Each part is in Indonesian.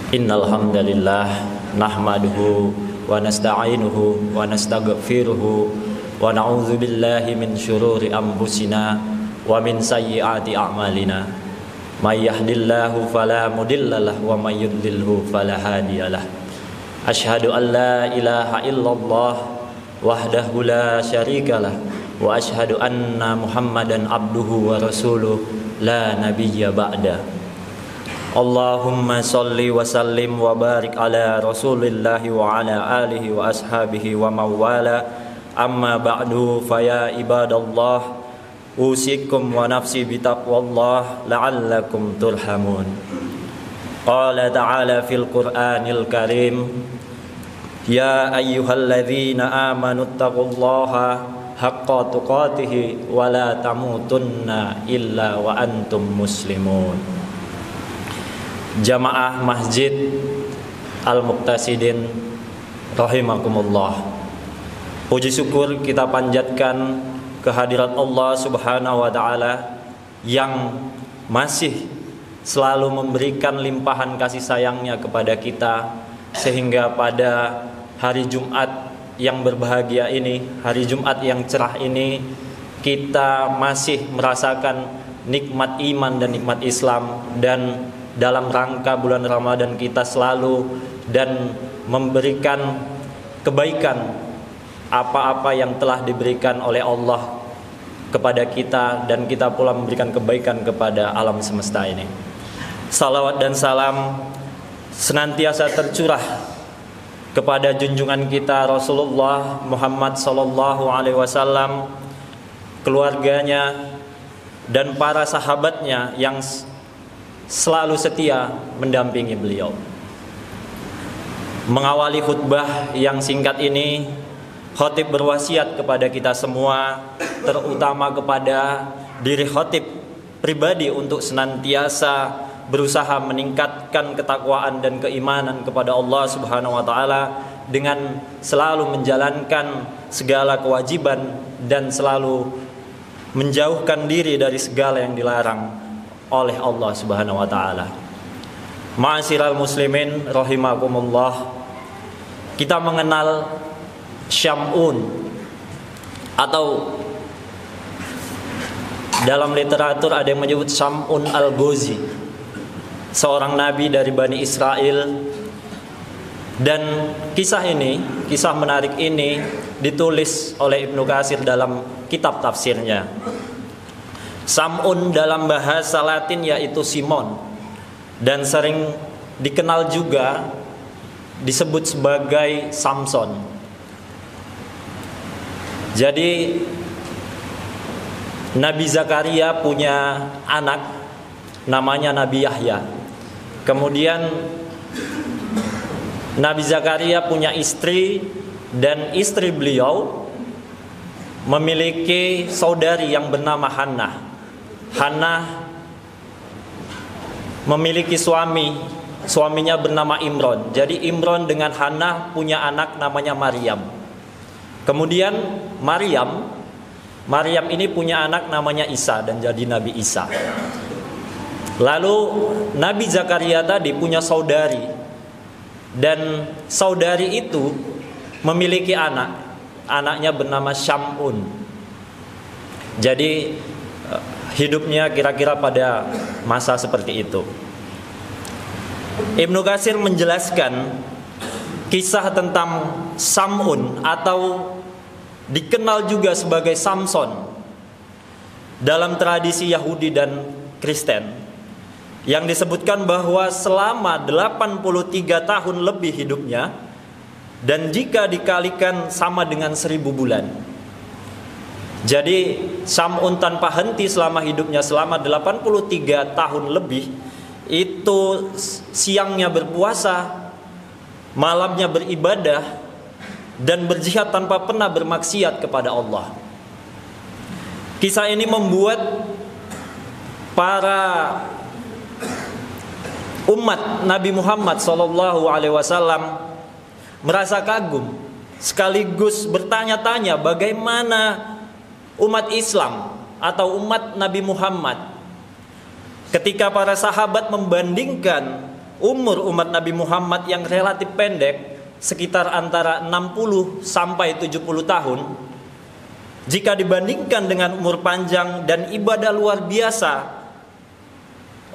Innal hamdalillah nahmaduhu wa nasta'inuhu wa nastaghfiruhu wa na'udzu billahi min syururi anfusina wa min sayyiati a'malina. May yahdihillahu fala mudhillalah wa may yudlilhu fala hadiyalah. Asyhadu an la ilaha illallah wahdahu la syarikalah wa asyhadu anna Muhammadan abduhu wa rasuluh la nabiyya ba'da. Allahumma salli wa sallim wa barik ala rasulillahi wa ala alihi wa ashabihi wa mawala. Amma ba'du, faya ibadallah, usikum wa nafsi bitaqwallah la'allakum turhamun. Qala ta'ala fil Qur'anil Karim, ya ayyuhalladzina amanu taqullaha haqqa tuqatih wa la tamutunna illa wa antum muslimun. Jamaah Masjid Al-Muqtasidin rahimakumullah. Puji syukur kita panjatkan kehadirat Allah Subhanahu wa taala yang masih selalu memberikan limpahan kasih sayangnya kepada kita, sehingga pada hari Jumat yang berbahagia ini, hari Jumat yang cerah ini, kita masih merasakan nikmat iman dan nikmat Islam. Dan dalam rangka bulan Ramadan kita selalu dan memberikan kebaikan apa-apa yang telah diberikan oleh Allah kepada kita, dan kita pula memberikan kebaikan kepada alam semesta ini. Salawat dan salam senantiasa tercurah kepada junjungan kita Rasulullah Muhammad sallallahu alaihi wasallam, keluarganya dan para sahabatnya yang selalu setia mendampingi beliau. Mengawali khutbah yang singkat ini, khatib berwasiat kepada kita semua, terutama kepada diri khatib pribadi, untuk senantiasa berusaha meningkatkan ketakwaan dan keimanan kepada Allah Subhanahu wa taala dengan selalu menjalankan segala kewajiban dan selalu menjauhkan diri dari segala yang dilarang oleh Allah Subhanahu wa taala. Ma'asyiral muslimin rahimakumullah, kita mengenal Syam'un, atau dalam literatur ada yang menyebut Syam'un al-Ghazi, seorang nabi dari Bani Israel. Dan kisah ini, kisah menarik ini ditulis oleh Ibnu Katsir dalam kitab tafsirnya. Sam'un dalam bahasa Latin yaitu Simon, dan sering dikenal juga disebut sebagai Samson. Jadi Nabi Zakaria punya anak namanya Nabi Yahya. Kemudian Nabi Zakaria punya istri, dan istri beliau memiliki saudari yang bernama Hannah. Hannah memiliki suaminya bernama Imron. Jadi Imron dengan Hannah punya anak namanya Maryam. Kemudian Maryam ini punya anak namanya Isa, dan jadi Nabi Isa. Lalu Nabi Zakaria tadi punya saudari, dan saudari itu memiliki anaknya bernama Syam'un. Jadi hidupnya kira-kira pada masa seperti itu. Ibnu Katsir menjelaskan kisah tentang Sam'un, atau dikenal juga sebagai Samson dalam tradisi Yahudi dan Kristen, yang disebutkan bahwa selama 83 tahun lebih hidupnya, dan jika dikalikan sama dengan 1000 bulan. Jadi Sam'un tanpa henti selama hidupnya, selama 83 tahun lebih, itu siangnya berpuasa, malamnya beribadah, dan berjihad tanpa pernah bermaksiat kepada Allah. Kisah ini membuat para umat Nabi Muhammad SAW merasa kagum, sekaligus bertanya-tanya bagaimana umat Islam atau umat Nabi Muhammad ketika para sahabat membandingkan umur umat Nabi Muhammad yang relatif pendek, sekitar antara 60 sampai 70 tahun, jika dibandingkan dengan umur panjang dan ibadah luar biasa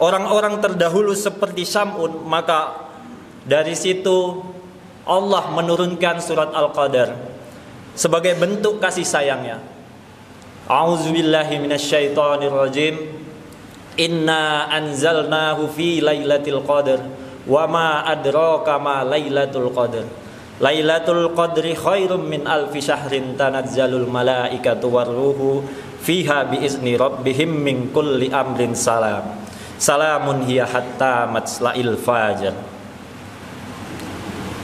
orang-orang terdahulu seperti Syam'un, maka dari situ Allah menurunkan surat Al-Qadar sebagai bentuk kasih sayangnya. A'udzubillahi minasyaitonirrajim. Inna anzalnahu fi lailatul qadar wa ma adraka ma lailatul qadar. Lailatul qadri khairum min alfi syahrin tanazzalul malaikatu warruhu fiha biizni rabbihim min kulli amrin salam. Salamun hiya hatta matla'il fajar.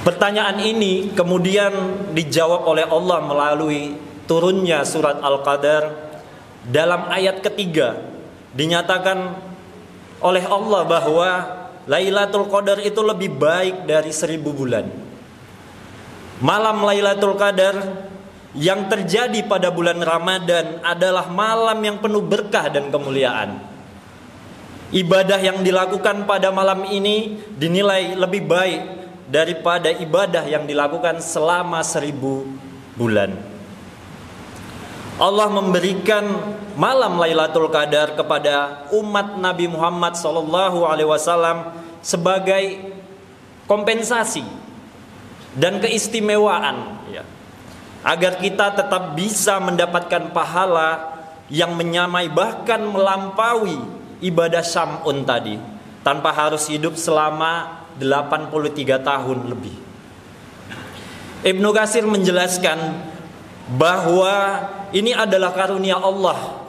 Pertanyaan ini kemudian dijawab oleh Allah melalui turunnya surat Al-Qadar. Dalam ayat ketiga dinyatakan oleh Allah bahwa Lailatul Qadar itu lebih baik dari 1000 bulan. Malam Lailatul Qadar yang terjadi pada bulan Ramadan adalah malam yang penuh berkah dan kemuliaan. Ibadah yang dilakukan pada malam ini dinilai lebih baik daripada ibadah yang dilakukan selama 1000 bulan. Allah memberikan malam Lailatul Qadar kepada umat Nabi Muhammad SAW sebagai kompensasi dan keistimewaan, ya, agar kita tetap bisa mendapatkan pahala yang menyamai bahkan melampaui ibadah Syam'un tadi, tanpa harus hidup selama 83 tahun lebih. Ibnu Katsir menjelaskan bahwa ini adalah karunia Allah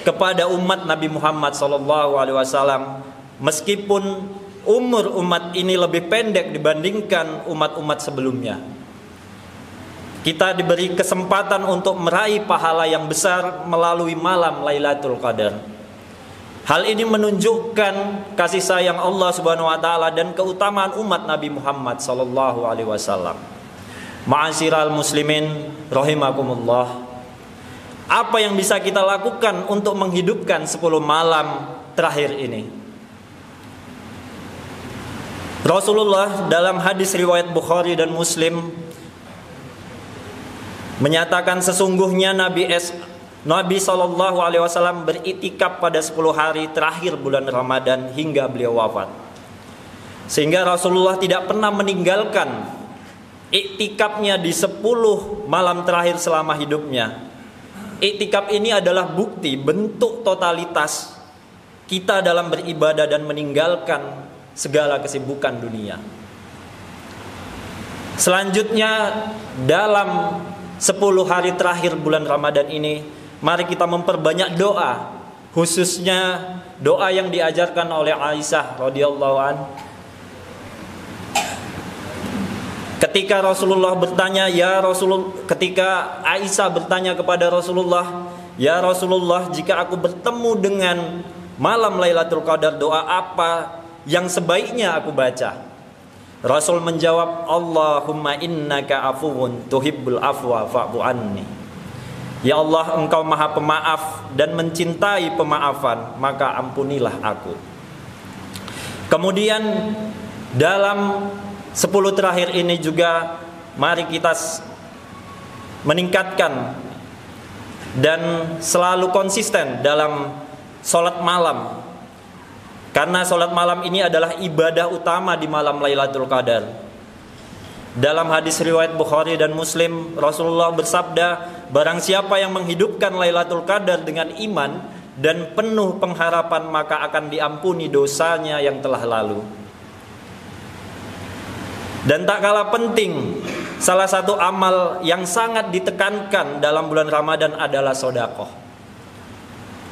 kepada umat Nabi Muhammad SAW, meskipun umur umat ini lebih pendek dibandingkan umat-umat sebelumnya. Kita diberi kesempatan untuk meraih pahala yang besar melalui malam Lailatul Qadar. Hal ini menunjukkan kasih sayang Allah Subhanahu wa taala dan keutamaan umat Nabi Muhammad sallallahu alaihi wasallam. Ma'asyiral muslimin rahimakumullah. Apa yang bisa kita lakukan untuk menghidupkan 10 malam terakhir ini? Rasulullah dalam hadis riwayat Bukhari dan Muslim menyatakan sesungguhnya Nabi SAW beriktikaf pada 10 hari terakhir bulan Ramadan hingga beliau wafat. Sehingga Rasulullah tidak pernah meninggalkan iktikafnya di 10 malam terakhir selama hidupnya. Iktikaf ini adalah bukti bentuk totalitas kita dalam beribadah dan meninggalkan segala kesibukan dunia. Selanjutnya dalam 10 hari terakhir bulan Ramadan ini, mari kita memperbanyak doa, khususnya doa yang diajarkan oleh Aisyah radhiyallahu anha. Ketika Rasulullah bertanya, ketika Aisyah bertanya kepada Rasulullah, "Ya Rasulullah, jika aku bertemu dengan malam Lailatul Qadar, doa apa yang sebaiknya aku baca?" Rasul menjawab, "Allahumma innaka afuwun tuhibbul afwa fa'fu anni." Ya Allah, Engkau Maha Pemaaf dan mencintai pemaafan, maka ampunilah aku. Kemudian dalam 10 terakhir ini juga mari kita meningkatkan dan selalu konsisten dalam sholat malam, karena sholat malam ini adalah ibadah utama di malam Lailatul Qadar. Dalam hadis riwayat Bukhari dan Muslim, Rasulullah bersabda, barang siapa yang menghidupkan Lailatul Qadar dengan iman dan penuh pengharapan, maka akan diampuni dosanya yang telah lalu. Dan tak kalah penting, salah satu amal yang sangat ditekankan dalam bulan Ramadan adalah sedekah.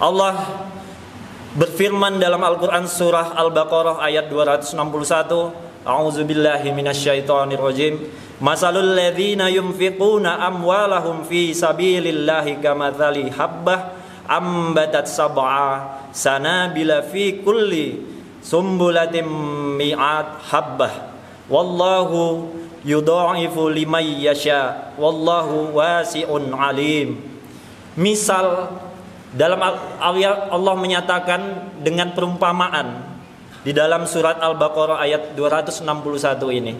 Allah berfirman dalam Al-Quran surah Al-Baqarah ayat 261, A'udzubillahi minasyaitonirrajim. Masalul ladzina yunfiquna amwalahum fi sabilillahi kamatsali habbah ambatat sab'a sanabila fi kulli sumbulatin mi'at habbah. Wallahu yudha'ifu liman yasha wallahu wasi'un alim. Misal dalam ayat Allah menyatakan dengan perumpamaan di dalam surat Al-Baqarah ayat 261 ini.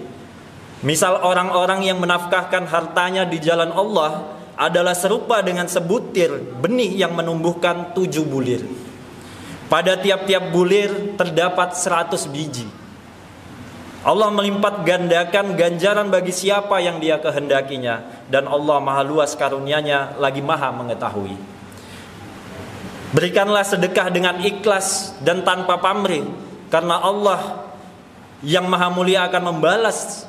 Misal orang-orang yang menafkahkan hartanya di jalan Allah adalah serupa dengan sebutir benih yang menumbuhkan 7 bulir. Pada tiap-tiap bulir terdapat 100 biji. Allah melipat gandakan ganjaran bagi siapa yang Dia kehendakinya, dan Allah maha luas karunia-Nya lagi maha mengetahui. Berikanlah sedekah dengan ikhlas dan tanpa pamrih, karena Allah yang maha mulia akan membalas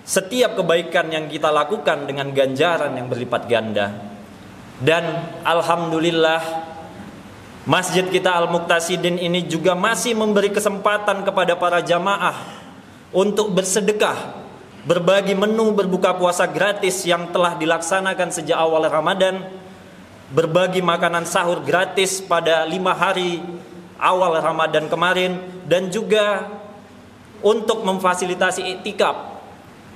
setiap kebaikan yang kita lakukan dengan ganjaran yang berlipat ganda. Dan alhamdulillah, masjid kita Al-Muqtasidin ini juga masih memberi kesempatan kepada para jamaah untuk bersedekah, berbagi menu berbuka puasa gratis yang telah dilaksanakan sejak awal Ramadan, berbagi makanan sahur gratis pada 5 hari awal Ramadan kemarin, dan juga untuk memfasilitasi iktikaf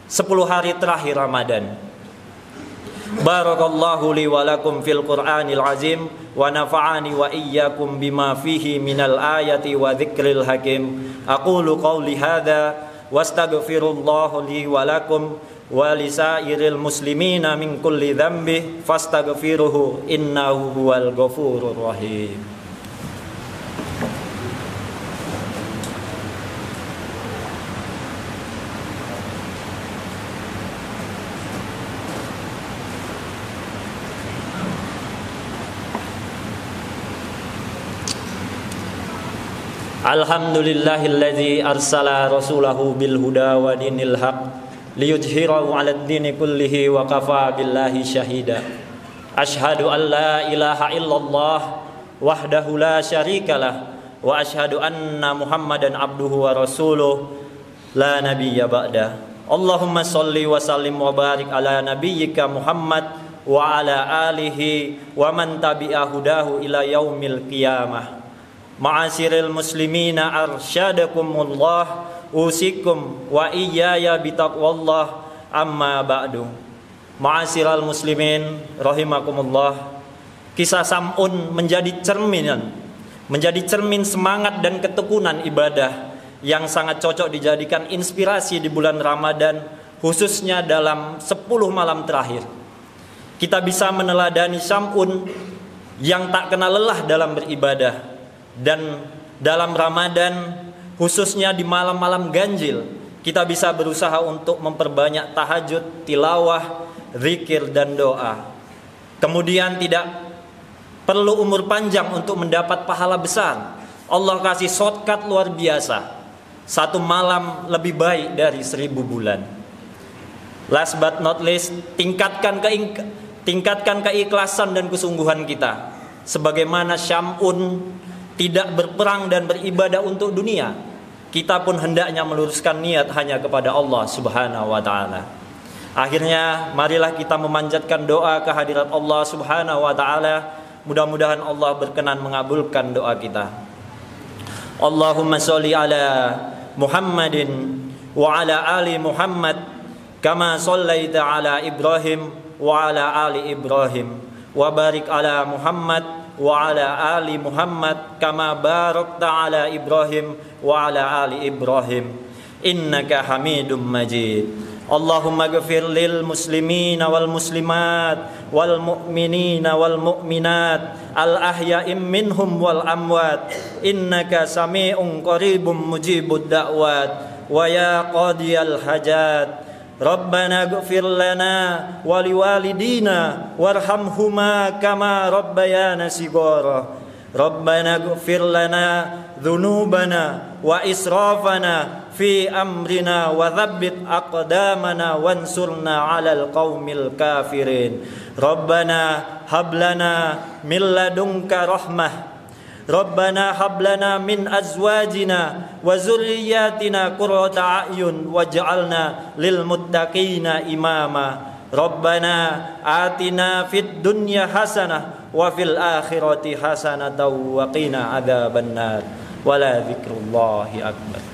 10 hari terakhir Ramadan. Barakallahu li wa lakum fil Qur'anil azim wa nafa'ani wa iyyakum bima fihi minal ayati wa dzikril hakim. Aqulu qawli hadza wastaghfirullahu li wa lakum wa lisairil muslimina min kulli dzambi fastaghfiruhu innahu huwal ghafurur rahim. Alhamdulillahilladzi arsala rasulahu bil huda wa dinil haq liyudhhirahu 'alad dini kullihi wa kafa billahi syahida. Asyhadu an la ilaha illallah wahdahu la syarikalah wa asyhadu anna Muhammadan abduhu wa rasuluh la nabiyya ba'da. Allahumma shalli wa sallim wa barik ala nabiyyika Muhammad wa ala alihi wa man tabi'a hudahu ila yaumil qiyamah. Ma'asiril muslimina arsyadakumullah usikum wa iyaya bitaqwallah amma ba'du. Ma'asiral muslimin rahimakumullah. Kisah Sam'un menjadi cermin semangat dan ketekunan ibadah yang sangat cocok dijadikan inspirasi di bulan Ramadan, khususnya dalam 10 malam terakhir. Kita bisa meneladani Sam'un yang tak kenal lelah dalam beribadah. Dan dalam Ramadan, khususnya di malam-malam ganjil, kita bisa berusaha untuk memperbanyak tahajud, tilawah, zikir, dan doa. Kemudian tidak perlu umur panjang untuk mendapat pahala besar. Allah kasih shortcut luar biasa. 1 malam lebih baik dari 1000 bulan. Last but not least, tingkatkan keikhlasan dan kesungguhan kita. Sebagaimana Sam'un tidak berperang dan beribadah untuk dunia, kita pun hendaknya meluruskan niat hanya kepada Allah Subhanahu wa ta'ala. Akhirnya marilah kita memanjatkan doa kehadirat Allah Subhanahu wa ta'ala. Mudah-mudahan Allah berkenan mengabulkan doa kita. Allahumma sholli ala Muhammadin wa ala ali Muhammad kama shallaita ala Ibrahim wa ala ali Ibrahim wa barik ala Muhammad wa ala ali Muhammad kama barakta ala Ibrahim wa ala ali Ibrahim innaka Hamidum Majid. Allahumma ghfir lil muslimina wal muslimat wal mu'minina wal mu'minat al ahya'im minhum wal amwat innaka sami'un qaribun mujibud da'wat wa ya qadiyal hajat. Rabbana ighfir lana wa liwalidina warhamhuma kama rabbayana shighara. Rabbana ighfir lana dhunubana wa israfana fi amrina wa thabbit aqdamana wansurna 'alal qaumil kafirin. Rabbana hab lana min ladunka rahmah. Rabbana hab lana min azwajina wa zurriyyatina qurrata a'yun waj'alna lil muttaqina imama. Rabbana atina fid dunya hasanah wa fil akhirati hasanatan wa qina adzabannar. Wala dzikrullahi akbar.